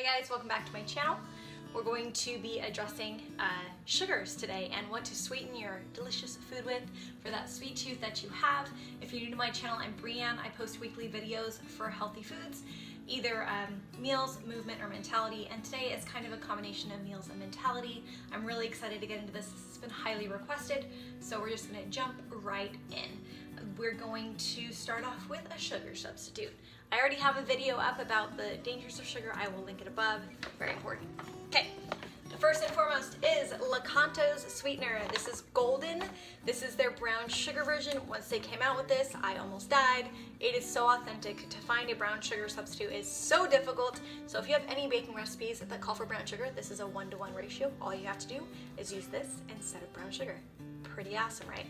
guys, welcome back to my channel. We're going to be addressing sugars today and what to sweeten your delicious food with for that sweet tooth that you have. If you're new to my channel, I'm Brianne. I post weekly videos for healthy foods, either meals, movement, or mentality, and today is kind of a combination of meals and mentality. I'm really excited to get into this. This has been highly requested, so we're just gonna jump right in. We're going to start off with a sugar substitute. I already have a video up about the dangers of sugar. I will link it above. Very important. Okay, first and foremost is Keto's sweetener. This is golden. This is their brown sugar version. Once they came out with this, I almost died. It is so authentic. To find a brown sugar substitute is so difficult. So if you have any baking recipes that call for brown sugar, this is a 1-to-1 ratio. All you have to do is use this instead of brown sugar. Pretty awesome, right?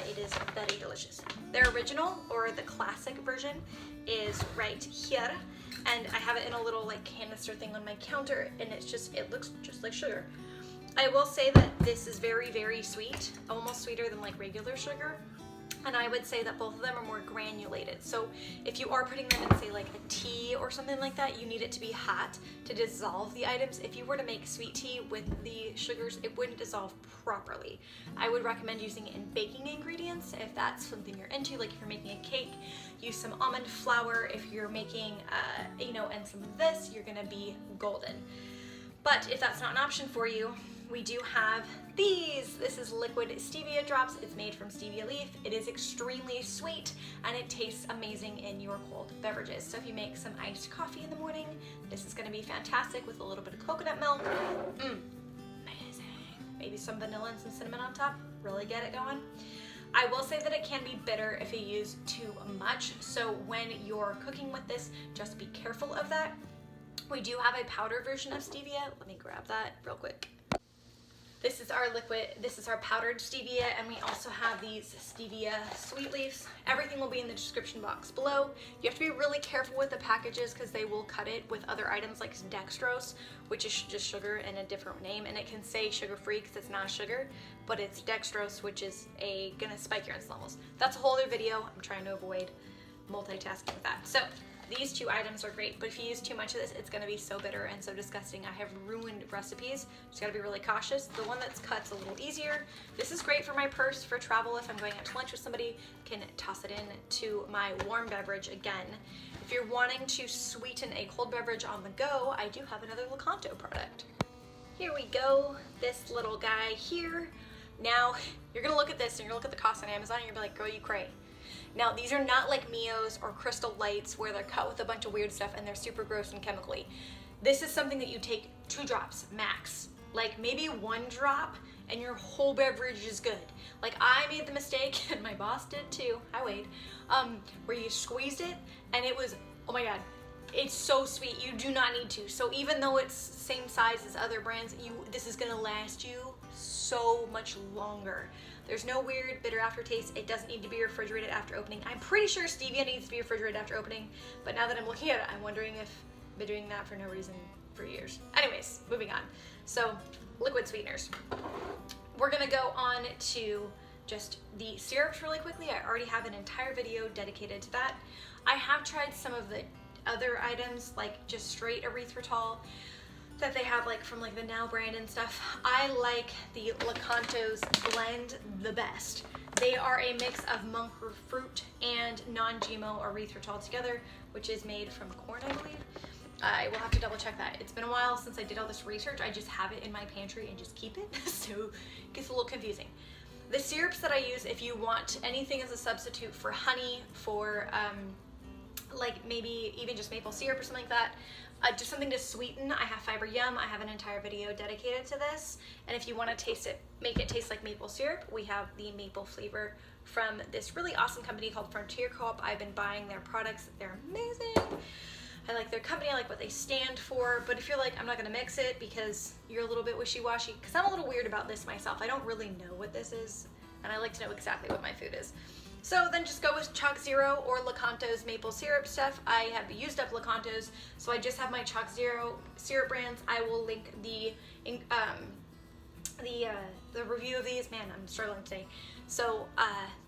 It is very delicious. Their original, or the classic version, is right here, and I have it in a little like canister thing on my counter, and it looks just like sugar. I will say that this is very, very sweet, almost sweeter than like regular sugar, and I would say that both of them are more granulated. So if you are putting them in, say, like a tea or something like that, you need it to be hot to dissolve the items. If you were to make sweet tea with the sugars, it wouldn't dissolve properly. I would recommend using it in baking ingredients if that's something you're into. Like if you're making a cake, use some almond flour. If you're making, and some of this, you're gonna be golden. But if that's not an option for you, we do have these. This is liquid stevia drops. It's made from stevia leaf. It is extremely sweet and it tastes amazing in your cold beverages. So if you make some iced coffee in the morning, this is gonna be fantastic with a little bit of coconut milk. Amazing. Maybe some vanilla and some cinnamon on top. Really get it going. I will say that it can be bitter if you use too much. So when you're cooking with this, just be careful of that. We do have a powder version of stevia. Let me grab that real quick. This is our powdered stevia, and we also have these stevia sweet leaves. Everything will be in the description box below. You have to be really careful with the packages because they will cut it with other items like dextrose, which is just sugar in a different name, and it can say sugar-free because it's not sugar, but it's dextrose, which is gonna spike your insulin levels. That's a whole other video. I'm trying to avoid multitasking with that. So these two items are great, but if you use too much of this, it's gonna be so bitter and so disgusting. I have ruined recipes. Just gotta be really cautious. The one that's cut's a little easier. This is great for my purse, for travel. If I'm going out to lunch with somebody, can toss it in to my warm beverage again. If you're wanting to sweeten a cold beverage on the go, I do have another Keto product. Here we go, this little guy here. Now, you're gonna look at this and you're gonna look at the cost on Amazon and you're gonna be like, girl, you cray. Now, these are not like Mio's or Crystal Lights where they're cut with a bunch of weird stuff and they're super gross and chemically. This is something that you take 2 drops max, like maybe 1 drop, and your whole beverage is good. Like I made the mistake, and my boss did too, I weighed, where you squeezed it and it was, oh my God, it's so sweet. You do not need to. So even though it's same size as other brands, this is gonna last you so much longer. There's no weird bitter aftertaste. It doesn't need to be refrigerated after opening. I'm pretty sure stevia needs to be refrigerated after opening, but now that I'm looking at it, I'm wondering if I've been doing that for no reason for years. Anyways, moving on. So liquid sweeteners. We're gonna go on to just the syrups really quickly. I already have an entire video dedicated to that. I have tried some of the other items, like just straight erythritol that they have, like from like the Now brand and stuff. I like the Keto's blend the best. They are a mix of monk fruit and non-GMO erythritol together, which is made from corn, I believe. I will have to double check that. It's been a while since I did all this research. I just have it in my pantry and just keep it, so it gets a little confusing. The syrups that I use, if you want anything as a substitute for honey, for like maybe even just maple syrup or something like that, just something to sweeten, I have Fiber Yum. I have an entire video dedicated to this, and if you want to taste it, make it taste like maple syrup, we have the maple flavor from this really awesome company called Frontier Co-op. I've been buying their products. They're amazing. I like their company, I like what they stand for, but if you're like, I'm not gonna mix it because you're a little bit wishy-washy, because I'm a little weird about this myself. I don't really know what this is, and I like to know exactly what my food is. So then just go with Chalk Zero or Keto's maple syrup stuff. I have used up Keto's, so I just have my Chalk Zero syrup brands. I will link the review of these. Man, I'm struggling today. So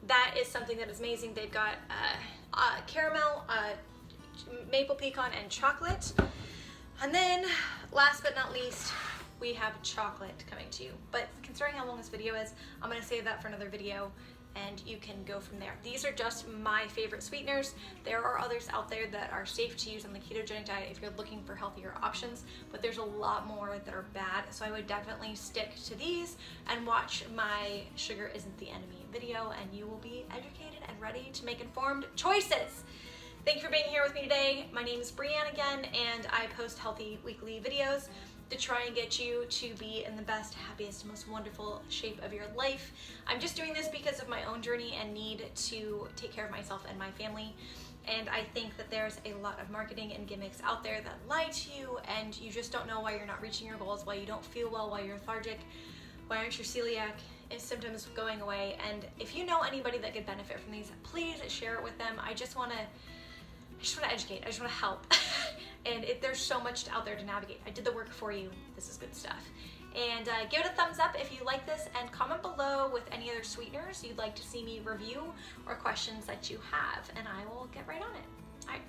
that is something that is amazing. They've got caramel, maple pecan, and chocolate. And then last but not least, we have chocolate coming to you. But considering how long this video is, I'm gonna save that for another video and you can go from there. These are just my favorite sweeteners. There are others out there that are safe to use on the ketogenic diet if you're looking for healthier options, but there's a lot more that are bad. So I would definitely stick to these and watch my sugar isn't the enemy video, and you will be educated and ready to make informed choices. Thank you for being here with me today. My name is Brianne again, and I post healthy weekly videos to try and get you to be in the best, happiest, most wonderful shape of your life. I'm just doing this because of my own journey and need to take care of myself and my family. And I think that there's a lot of marketing and gimmicks out there that lie to you, and you just don't know why you're not reaching your goals, why you don't feel well, why you're lethargic, why aren't your celiac symptoms going away. And if you know anybody that could benefit from these, please share it with them. I just want to educate, I just want to help. And there's so much out there to navigate. I did the work for you. This is good stuff. And give it a thumbs up if you like this, and comment below with any other sweeteners you'd like to see me review or questions that you have, and I will get right on it. All right,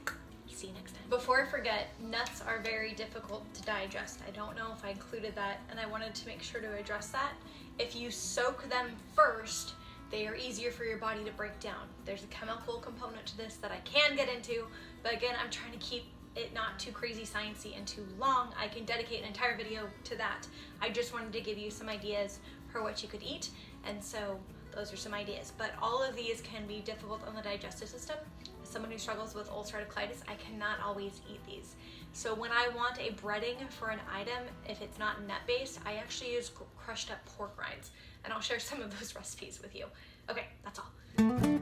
see you next time. Before I forget, nuts are very difficult to digest. I don't know if I included that, and I wanted to make sure to address that. If you soak them first, they are easier for your body to break down. There's a chemical component to this that I can get into, but again, I'm trying to keep it not too crazy sciencey and too long. I can dedicate an entire video to that. I just wanted to give you some ideas for what you could eat, and so those are some ideas. But all of these can be difficult on the digestive system. As someone who struggles with ulcerative colitis, I cannot always eat these. So when I want a breading for an item, if it's not nut-based, I actually use crushed up pork rinds, and I'll share some of those recipes with you. Okay, that's all.